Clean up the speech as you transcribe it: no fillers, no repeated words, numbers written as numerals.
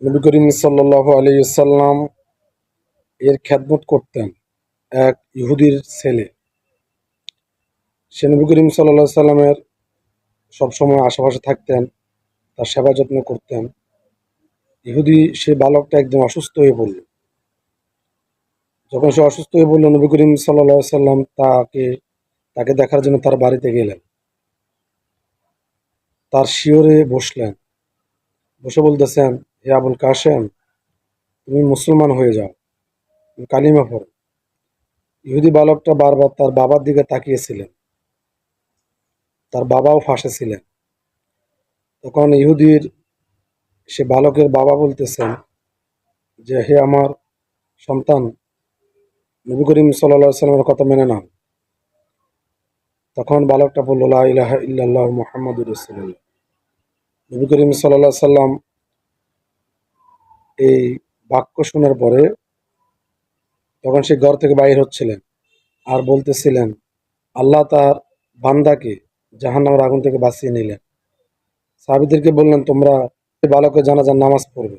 নবী করিম সাল্লাল্লাহু আলাইহি ওয়াসাল্লাম এর খেদমত করতেন এক ইহুদির ছেলে। সে নবী করিম সাল্লাল্লাহু আলাইহি সাল্লামের সবসময় আশেপাশে থাকতেন, তার সেবা যত্ন করতেন। ইহুদি সে বালকটা একদিন অসুস্থ হয়ে পড়ল। যখন সে অসুস্থ হয়ে পড়ল, নবী করিম সাল্লাল্লাহু আলাইহি সাল্লাম তাকে দেখার জন্য তার বাড়িতে গেলেন। তার শিয়রে বসলেন, বসে বলতেছেন, হে আবুল কাসেম, তুমি মুসলমান হয়ে যাও, তুমি কালিমা পড়ো। ইহুদি বালকটা বারবার তার বাবার দিকে তাকিয়েছিলেন, তার বাবাও ফাঁসে ছিলেন। তখন সে বালকের বাবা বলতেছেন যে, হে আমার সন্তান, নবী করিম সাল্লাল্লাহু আলাইহি সাল্লামের কথা মেনে নাও। তখন বালকটা বলল, লা ইলাহা ইল্লাল্লাহু মুহাম্মাদুর রাসূলুল্লাহ। নবী করিম সাল্লাল্লাহু আলাইহি সাল্লাম এই বাক্য শোনার পরে তখন সে ঘর থেকে বাইর হচ্ছিলেন আর বলতেছিলেন, আল্লাহ তার বান্দাকে জাহান্নামের আগুন থেকে বাঁচিয়ে নিলেন। সাহাবীদেরকে বললেন, তোমরা এই বালকের জানাজার নামাজ পড়বে।